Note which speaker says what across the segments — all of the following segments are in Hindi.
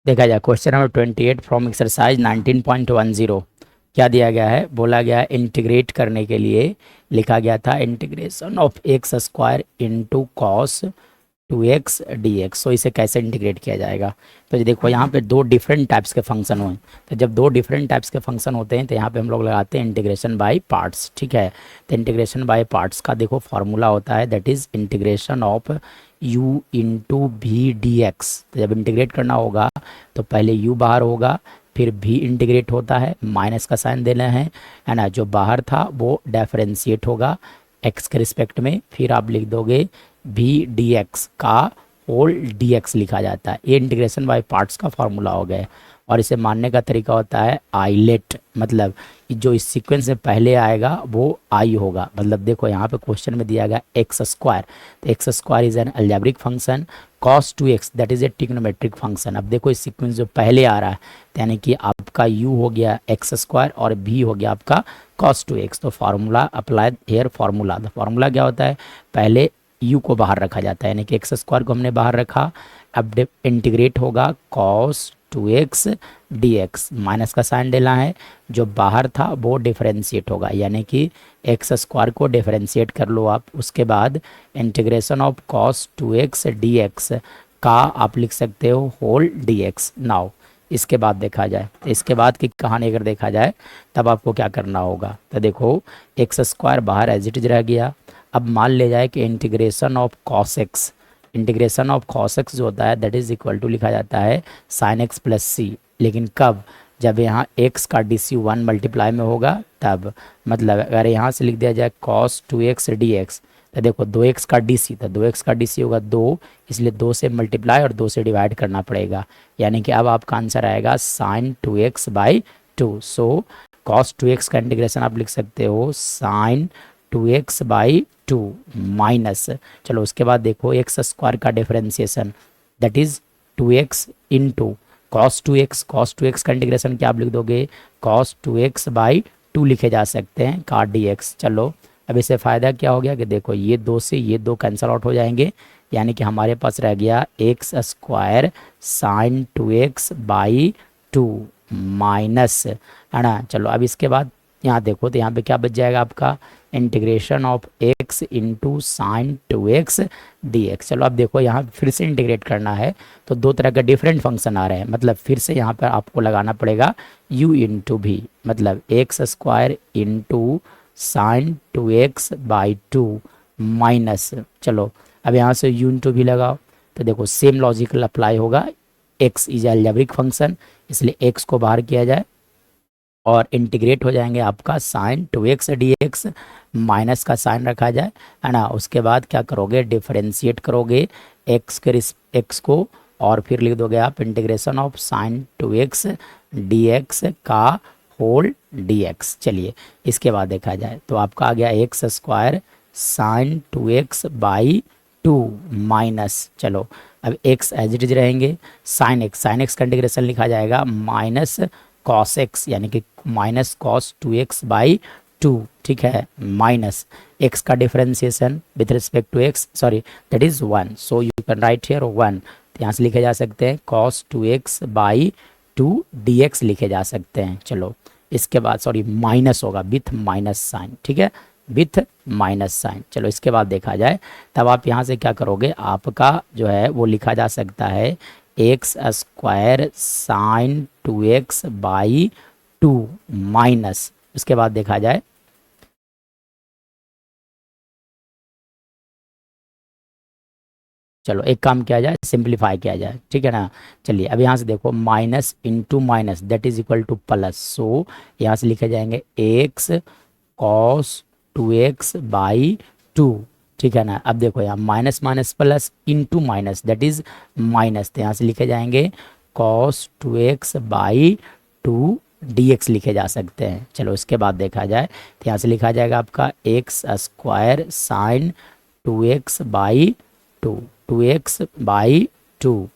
Speaker 1: देखा जाए क्वेश्चन नंबर 28 फ्रॉम एक्सरसाइज 19.10 क्या दिया गया है, बोला गया है इंटीग्रेट करने के लिए लिखा गया था integration of x square into cos 2x dx। तो इसे कैसे इंटीग्रेट किया जाएगा। तो ये देखो यहाँ पे दो डिफरेंट टाइप्स के फंक्शन हुए। तो जब दो डिफरेंट टाइप्स के फंक्शन होते हैं तो यहाँ पे हम लोग लगाते हैं इंटीग्रेशन बाय पार्ट्स। ठीक है, तो इंटीग्रेशन बाय पार्ट्स का देखो फॉर्मूला होता है that is integration of u into भी डी एक्स। तो जब इंटीग्रेट करना होगा तो पहले u बाहर होगा, फिर भी इंटीग्रेट होता है, माइनस का साइन देना है ना। जो बाहर था वो डिफरेंशिएट होगा x के रिस्पेक्ट में, फिर आप लिख दोगे भी डी एक्स का होल डी एक्स लिखा जाता है। ये इंटीग्रेशन बाय पार्ट्स का फॉर्मूला हो गया। और इसे मानने का तरीका होता है आइलेट, मतलब जो इस सीक्वेंस में पहले आएगा वो आई होगा। मतलब देखो यहाँ पे क्वेश्चन में दिया गया एक्स स्क्वायर, तो x square is an algebraic function, cos 2x that is a trigonometric function. अब देखो इस सीक्वेंस जो पहले आ रहा है यानी कि आपका u हो गया एक्स स्क्वायर और b हो गया आपका cos 2x। तो फार्मूला अप्लाई हेयर फार्मूला, तो फार्मूला क्या होता है, पहले u को बाहर रखा जाता है यानी कि एक्स स्क्वायर को हमने बाहर रखा। अब इंटीग्रेट होगा cos 2x dx, माइनस का साइन देना है, जो बाहर था वो डिफरेंशिएट होगा यानी कि एक्स स्क्वायर को डिफरेंशिएट कर लो आप। उसके बाद integration of cos 2x dx का आप लिख सकते हो होल dx। नाउ इसके बाद देखा जाए, तो इसके बाद की कहानी अगर देखा जाए तब आपको क्या करना होगा। तो देखो एक्स स्क्वायर बाहर एज इट इज रह गया। अब मान ले जाए कि integration of cos x, integration of cos x जो होता है दैट इज इक्वल टू लिखा जाता है sin x प्लस सी। लेकिन कब, जब यहाँ x का डी सी 1 मल्टीप्लाई में होगा तब। मतलब अगर यहाँ से लिख दिया जाए cos 2x dx, तो देखो 2x का डी सी, तो 2x का डी सी होगा 2, इसलिए 2 से मल्टीप्लाई और 2 से डिवाइड करना पड़ेगा। यानी कि अब आपका आंसर आएगा sin 2x by 2। So cos 2x का इंटीग्रेशन आप लिख सकते हो sin 2x बाई 2 माइनस, चलो उसके बाद देखो एक्स स्क्वायर का differentiation that is 2x into cos 2x, cos 2x का इंटीग्रेशन क्या आप लिख दोगे cos 2x बाई 2 लिखे जा सकते हैं का dx। चलो अब इससे फ़ायदा क्या हो गया कि देखो ये 2 से ये 2 कैंसिल आउट हो जाएंगे, यानी कि हमारे पास रह गया x square sine 2x by 2 minus, है ना। चलो अब इसके बाद यहाँ देखो तो यहाँ पे क्या बच जाएगा आपका integration of x into sine 2x dx। चलो अब देखो यहाँ फिर से इंटीग्रेट करना है तो दो तरह के डिफरेंट फंक्शन आ रहे हैं, मतलब फिर से यहाँ पर आपको लगाना पड़ेगा u इंटू भी, मतलब x square into sine 2x by 2 minus. चलो अब यहाँ से u इंटू भी लगाओ तो देखो सेम लॉजिकल अप्लाई होगा, x इज अलजेब्रिक फंक्शन इसलिए x को बाहर किया जाए और इंटीग्रेट हो जाएंगे आपका साइन 2x dx, माइनस का साइन रखा जाए, है ना। उसके बाद क्या करोगे, डिफरेंशिएट करोगे x को और फिर लिख दोगे आप integration of sine 2x dx का होल dx। चलिए इसके बाद देखा जाए तो आपका आ गया x square sine 2x by 2 minus, चलो अब x एज इट इज रहेंगे, साइन x का इंटीग्रेशन लिखा जाएगा माइनस cos x यानी कि माइनस cos 2x बाई 2, ठीक है, माइनस x का differentiation with respect to x, sorry that is 1, so you can write here 1। तो यहाँ से लिखे जा सकते हैं cos 2x बाई 2 dx लिखे जा सकते हैं। चलो इसके बाद सॉरी माइनस होगा विथ माइनस साइन, ठीक है, विथ माइनस साइन। चलो इसके बाद देखा जाए तब आप यहाँ से क्या करोगे, आपका जो है वो लिखा जा सकता है x square sine 2x by 2 minus, उसके बाद देखा जाए चलो एक काम किया जाए सिंप्लीफाई किया जाए, ठीक है ना। चलिए अब यहाँ से देखो minus into minus that is equal to plus, so यहाँ से लिखे जाएंगे एक्स कॉस 2x बाई 2, ठीक है ना। अब देखो यहाँ minus minus plus into minus that is minus, तो यहाँ से लिखे जाएंगे cos 2x बाई 2 dx लिखे जा सकते हैं। चलो इसके बाद देखा जाए तो यहाँ से लिखा जाएगा आपका x square sine 2x by 2, 2x by 2।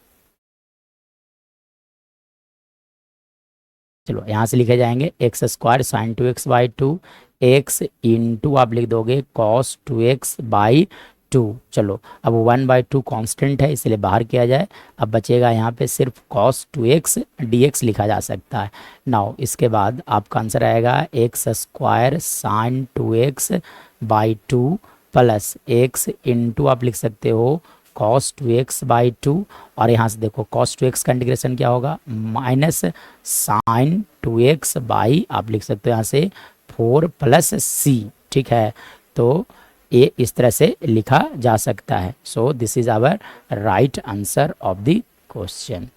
Speaker 1: चलो यहाँ से लिखे जाएंगे x square sine 2x by 2, x into आप लिख दोगे cos 2x बाई 2। चलो अब 1/2 कांस्टेंट है इसलिए बाहर किया जाए। अब बचेगा यहाँ पे सिर्फ cos 2x dx लिखा जा सकता है। नाउ इसके बाद आपका आंसर आएगा x² sin 2x/2 plus x into आप लिख सकते हो cos 2x/2, और यहाँ से देखो cos 2x का इंटीग्रेशन क्या होगा, माइनस sin 2x बाई आप लिख सकते हो यहाँ से 4 + c। ठीक है, तो ये इस तरह से लिखा जा सकता है। So this is our right answer of the question.